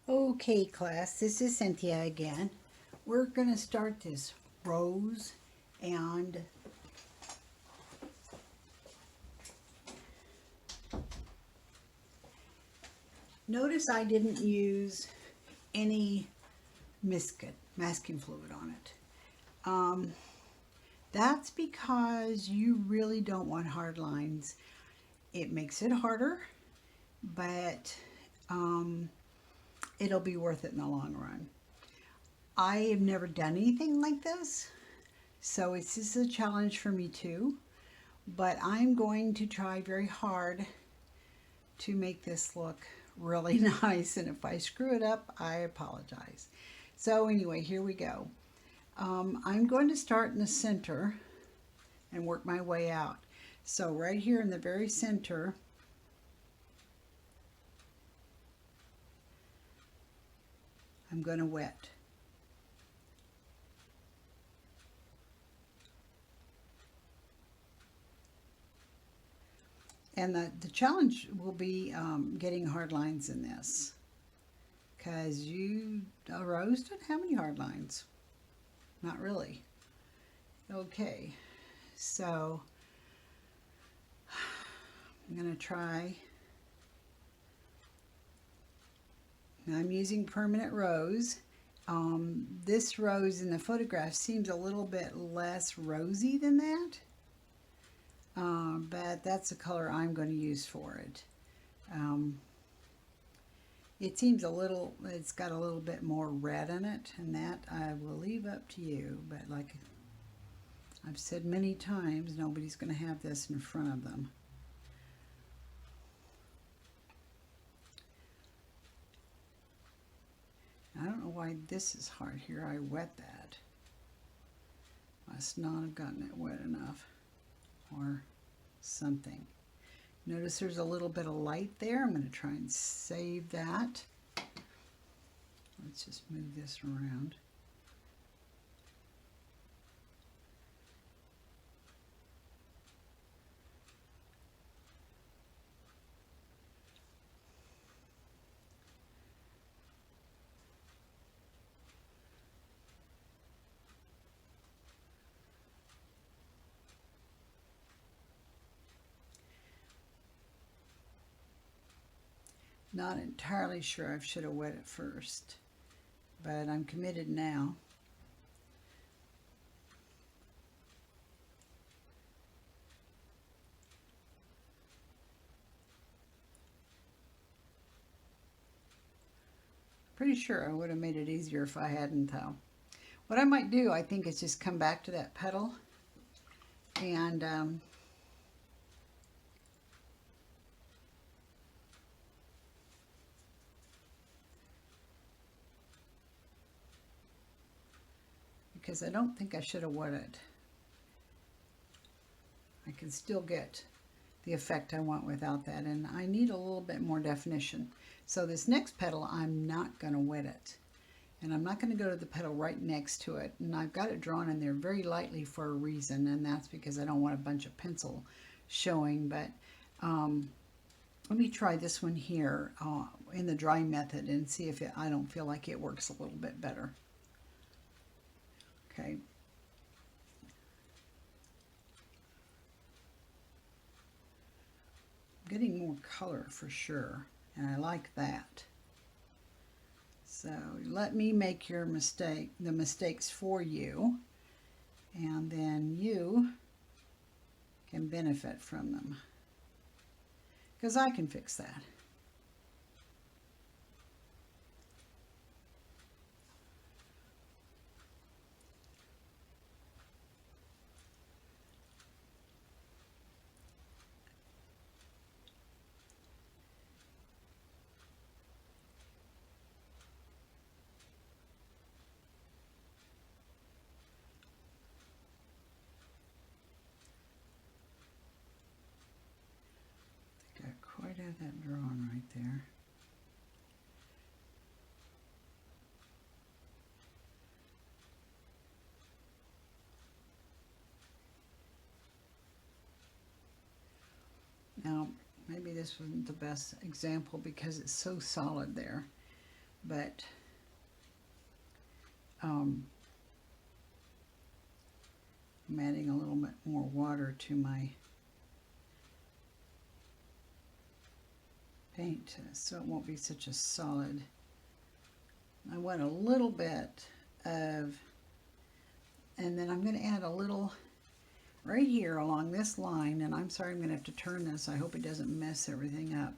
Okay, class, this is Cynthia again. We're going to start this rose, and notice I didn't use any masking fluid on it. Um, that's because you really don't want hard lines. It makes it harder, but um, it'll be worth it in the long run. I have never done anything like this, so it's just a challenge for me too. But I'm going to try very hard to make this look really nice. And if I screw it up, I apologize. So anyway, here we go. I'm going to start in the center and work my way out. So right here in the very center, I'm going to wet. And the challenge will be getting hard lines in this, because a rose doesn't have any hard lines. Not really. Okay, so I'm going to try. Now I'm using permanent rose. This rose in the photograph seems a little bit less rosy than that, but that's the color I'm going to use for it. It seems it's got a little bit more red in it, and that I will leave up to you. But like I've said many times, nobody's going to have this in front of them. I don't know why this is hard here. I wet that. Must not have gotten it wet enough or something. Notice there's a little bit of light there. I'm going to try and save that. Let's just move this around. Not entirely sure I should have wet it first, but I'm committed now. Pretty sure I would have made it easier if I hadn't though. What I might do, I think, is just come back to that petal and because I don't think I should have wet it. I can still get the effect I want without that, and I need a little bit more definition. So this next petal, I'm not going to wet it. And I'm not going to go to the petal right next to it. And I've got it drawn in there very lightly for a reason, and that's because I don't want a bunch of pencil showing. But let me try this one here in the dry method and see if I don't feel like it works a little bit better. Okay. I'm getting more color for sure, and I like that. So let me make the mistakes for you, and then you can benefit from them, because I can fix that. Got quite have that drawn right there. Now, maybe this wasn't the best example because it's so solid there. but I'm adding a little bit more water to my paint so it won't be such a solid. I want a little bit of, and then I'm going to add a little right here along this line, and I'm sorry I'm going to have to turn this. I hope it doesn't mess everything up.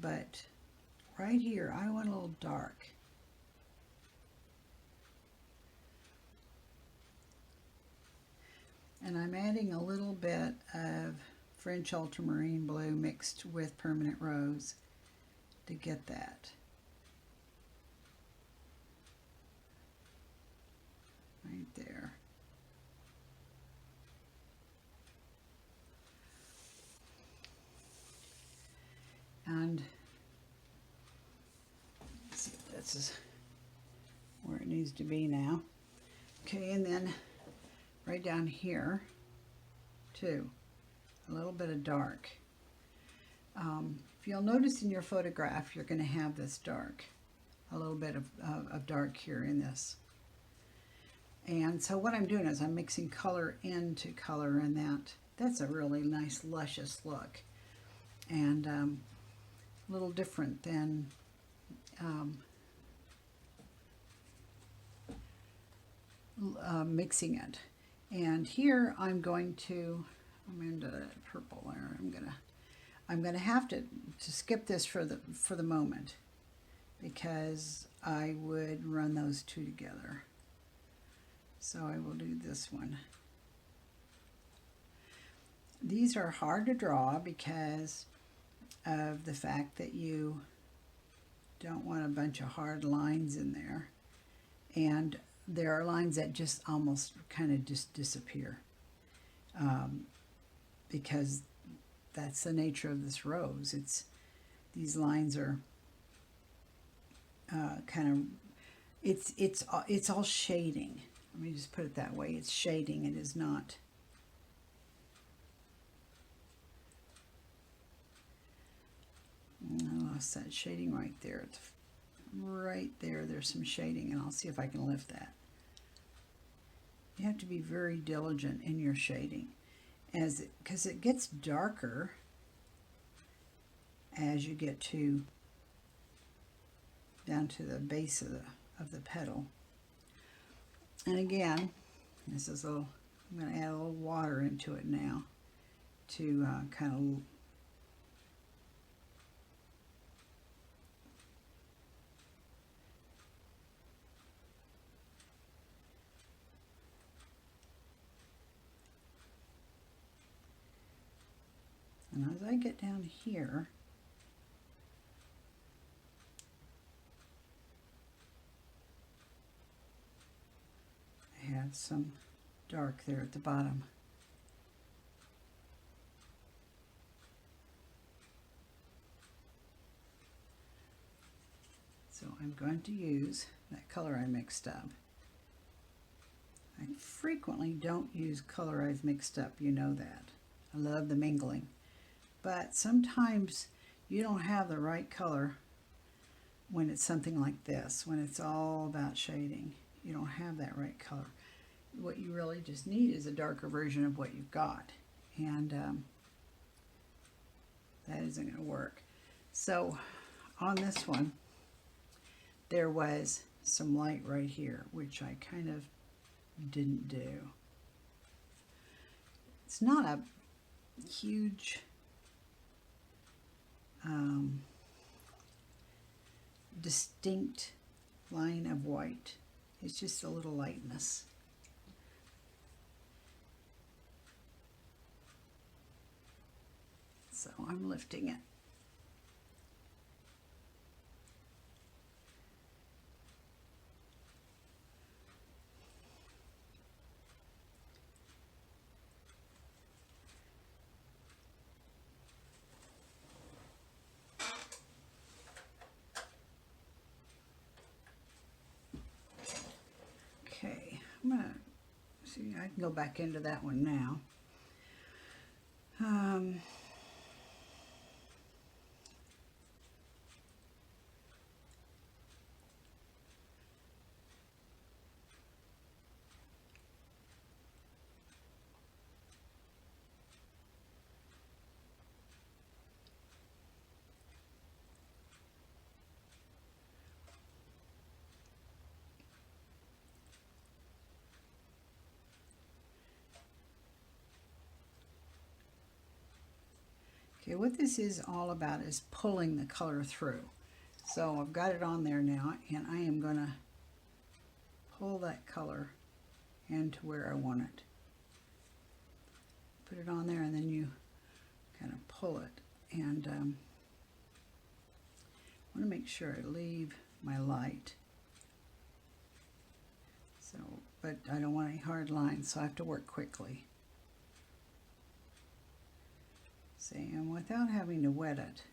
But right here, I want a little dark. And I'm adding a little bit of French ultramarine blue mixed with permanent rose to get that. Right there. And let's see if this is where it needs to be now. Okay, and then right down here too, a little bit of dark. If you'll notice in your photograph, you're going to have this dark, a little bit of dark here in this. And so what I'm doing is I'm mixing color into color, and that's a really nice luscious look, and a little different than mixing it. And here I'm into purple there. I'm gonna have to skip this for the moment, because I would run those two together. So I will do this one. These are hard to draw because of the fact that you don't want a bunch of hard lines in there. And there are lines that just almost kind of just disappear, because that's the nature of this rose. These lines are it's all shading. Let me just put it that way. It's shading. It is not. I lost that shading right there. Right there, there's some shading, and I'll see if I can lift that. You have to be very diligent in your shading, because it gets darker as you get down to the base of the petal. And again, this is I'm going to add a little water into it now to kind of and as I get down here, I have some dark there at the bottom. So I'm going to use that color I mixed up. I frequently don't use color I've mixed up, you know that. I love the mingling. But sometimes you don't have the right color when it's something like this, when it's all about shading. You don't have that right color. What you really just need is a darker version of what you've got. And that isn't going to work. So on this one, there was some light right here, which I kind of didn't do. It's not a huge distinct line of white. It's just a little lightness. So I'm lifting it. Okay, I'm gonna see, I can go back into that one now. Okay, what this is all about is pulling the color through. So I've got it on there now, and I am going to pull that color into where I want it. Put it on there, and then you kind of pull it. And I want to make sure I leave my light. So, but I don't want any hard lines, so I have to work quickly. See, and without having to wet it,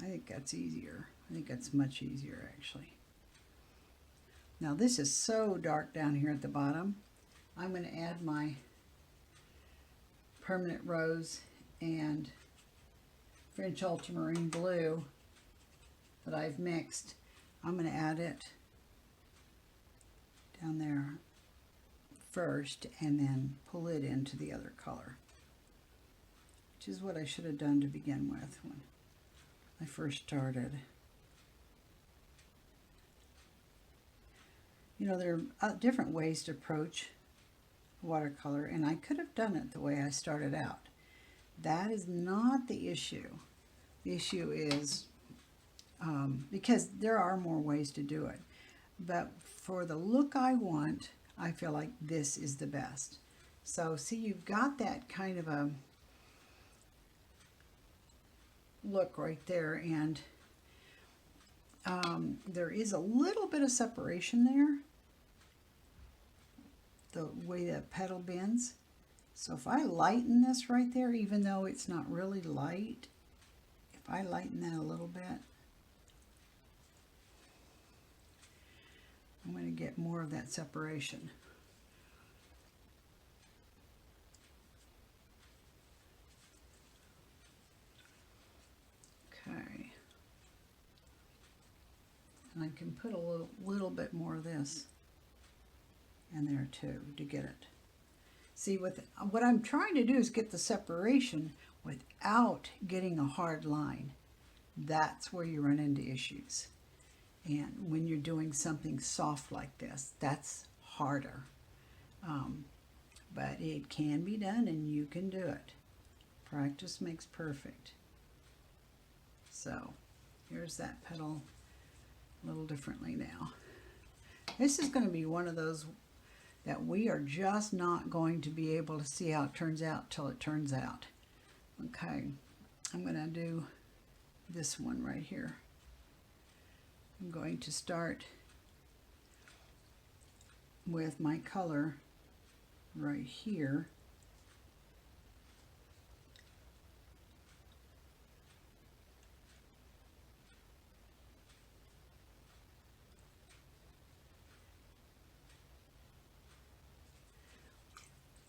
I think that's easier. I think that's much easier, actually. Now this is so dark down here at the bottom. I'm going to add my permanent rose and French ultramarine blue that I've mixed. I'm going to add it down there first and then pull it into the other color, which is what I should have done to begin with when I first started. You know, there are different ways to approach watercolor, and I could have done it the way I started out. That is not the issue. The issue is because there are more ways to do it, but for the look I want, I feel like this is the best. So see, you've got that kind of a look right there, and there is a little bit of separation there, the way that petal bends. So if I lighten this right there, even though it's not really light, if I lighten that a little bit, I'm going to get more of that separation. Okay. And I can put a little bit more of this in there too to get it. See, what I'm trying to do is get the separation without getting a hard line. That's where you run into issues. And when you're doing something soft like this, that's harder. But it can be done, and you can do it. Practice makes perfect. So here's that petal a little differently now. This is going to be one of those that we are just not going to be able to see how it turns out till it turns out. Okay, I'm going to do this one right here. I'm going to start with my color right here.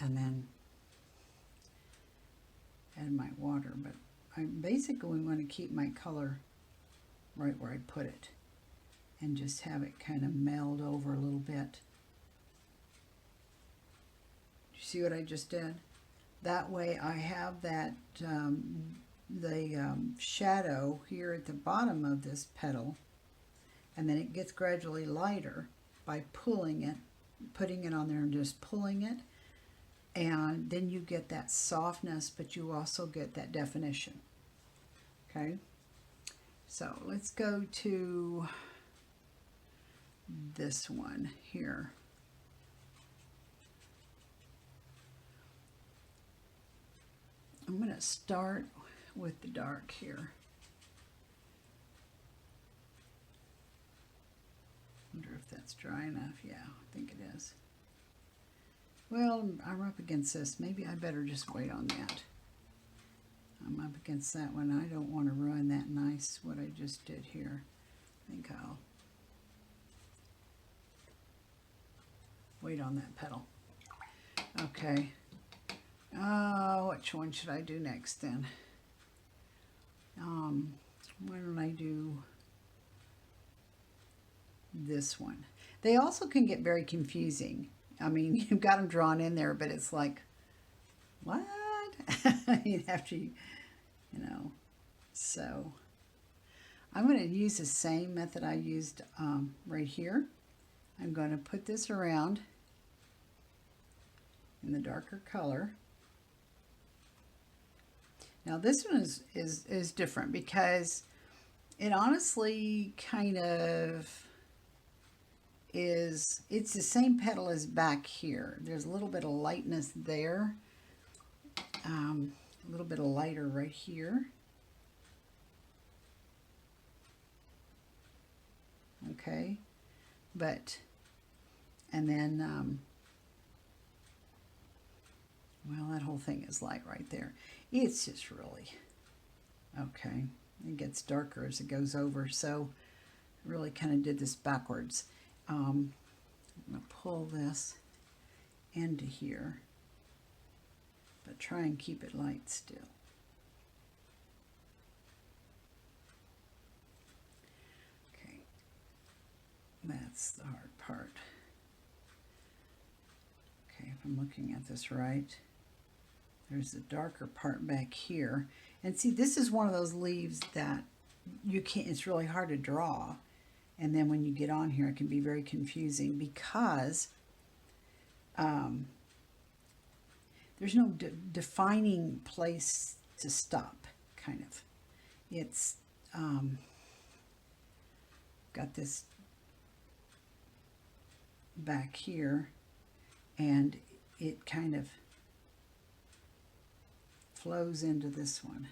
And then add my water, but I basically want to keep my color right where I put it and just have it kind of meld over a little bit. You see what I just did? That way I have that shadow here at the bottom of this petal, and then it gets gradually lighter by pulling it, putting it on there and just pulling it. And then you get that softness, but you also get that definition. Okay, so let's go to this one here. I'm going to start with the dark here. Wonder if that's dry enough. Yeah, I think it is. Well, I'm up against this. Maybe I better just wait on that. I'm up against that one. I don't want to ruin that nice, what I just did here. I think I'll wait on that petal. Okay. Which one should I do next then? Why don't I do this one? They also can get very confusing. I mean, you've got them drawn in there, but it's like, what? You have to, you know. So I'm going to use the same method I used right here. I'm going to put this around in the darker color. Now this one is different because it honestly kind of is, it's the same petal as back here. There's a little bit of lightness there. A little bit of lighter right here. Okay, but, and then, well, that whole thing is light right there. It's just really, okay, it gets darker as it goes over, so I really kind of did this backwards. I'm going to pull this into here, but try and keep it light still. Okay, that's the hard part. Okay, if I'm looking at this right, there's the darker part back here. And see, this is one of those leaves that you can't, it's really hard to draw. And then when you get on here, it can be very confusing because there's no defining place to stop, kind of. It's got this back here, and it kind of flows into this one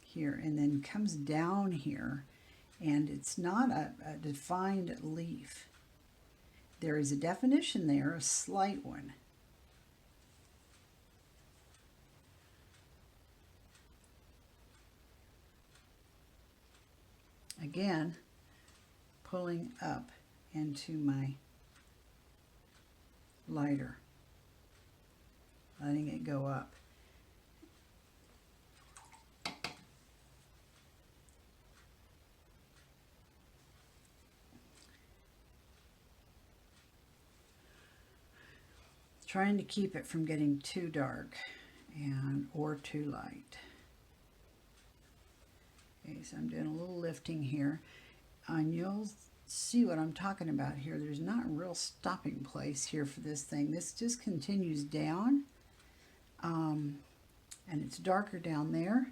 here, and then comes down here, and it's not a defined leaf. There is a definition there, a slight one. Again, pulling up into my lighter, letting it go up. Trying to keep it from getting too dark and or too light. Okay, so I'm doing a little lifting here, and you'll see what I'm talking about here. There's not a real stopping place here for this thing. This just continues down, and it's darker down there.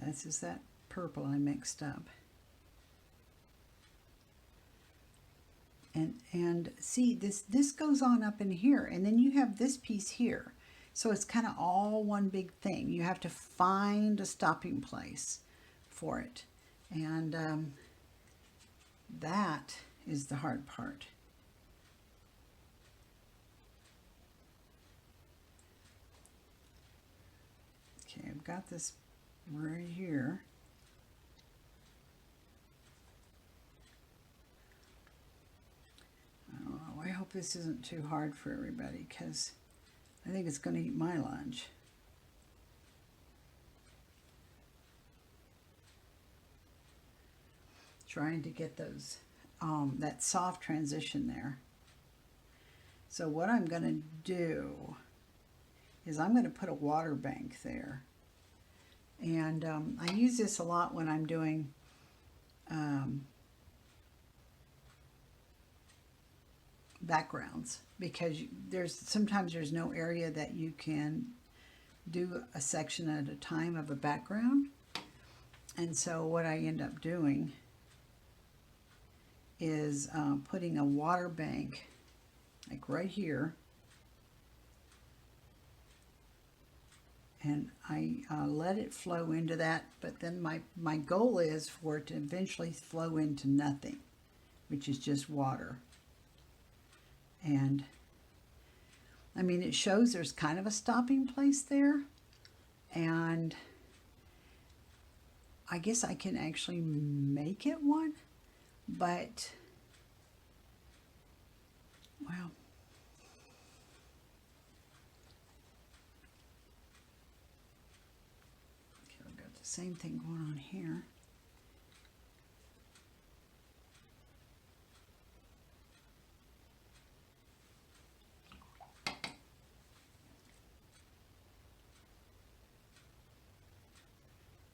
This is that purple I mixed up. And see, this goes on up in here, and then you have this piece here. So it's kind of all one big thing. You have to find a stopping place for it. And that is the hard part. Okay, I've got this right here. Oh, I hope this isn't too hard for everybody, because I think it's going to eat my lunch. Trying to get those, that soft transition there. So what I'm going to do is I'm going to put a water bank there. And I use this a lot when I'm doing backgrounds, because sometimes there's no area that you can do a section at a time of a background. And so what I end up doing is putting a water bank like right here, and I let it flow into that, but then my goal is for it to eventually flow into nothing, which is just water. And I mean, it shows there's kind of a stopping place there, and I guess I can actually make it one, but well, okay, I've got the same thing going on here.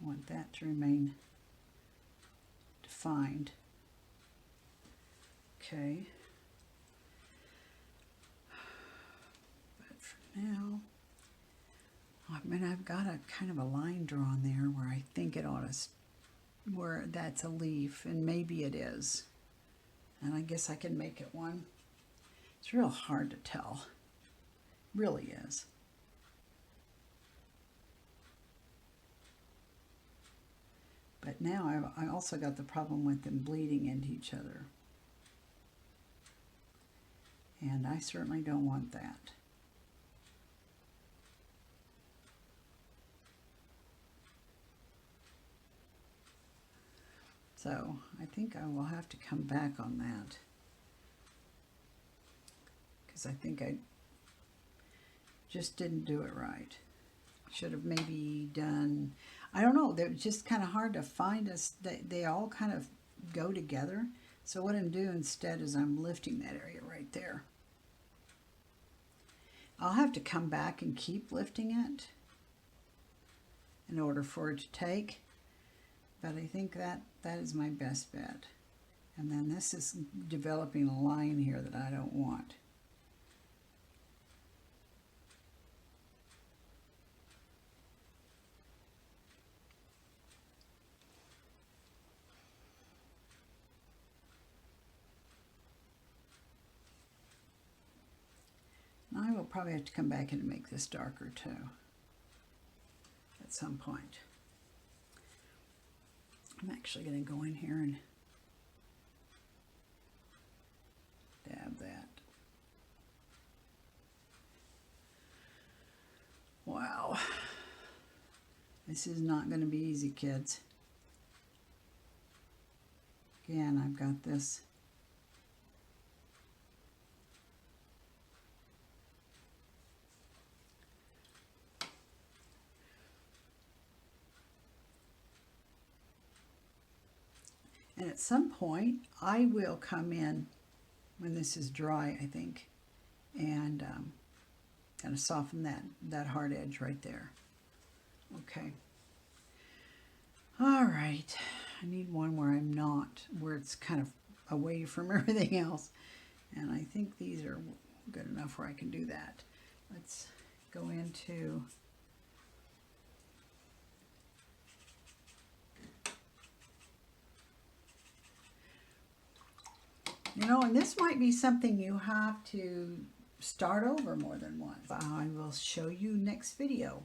I want that to remain defined. Okay. But for now, I mean, I've got a kind of a line drawn there where I think it ought to, where that's a leaf, and maybe it is. And I guess I can make it one. It's real hard to tell. Really is. But now I also got the problem with them bleeding into each other. And I certainly don't want that. So I think I will have to come back on that, because I think I just didn't do it right. Should have maybe done, I don't know, they're just kind of hard to find us. They all kind of go together. So what I'm doing instead is I'm lifting that area right there. I'll have to come back and keep lifting it in order for it to take, but I think that is my best bet. And then this is developing a line here that I don't want. I will probably have to come back and make this darker too at some point. I'm actually going to go in here and dab that. Wow. This is not going to be easy, kids. Again, I've got this and at some point I will come in when this is dry, I think, and kind of soften that hard edge right there. Okay. All right. I need one where I'm not, where it's kind of away from everything else. And I think these are good enough where I can do that. Let's go into and this might be something you have to start over more than once. I will show you next video.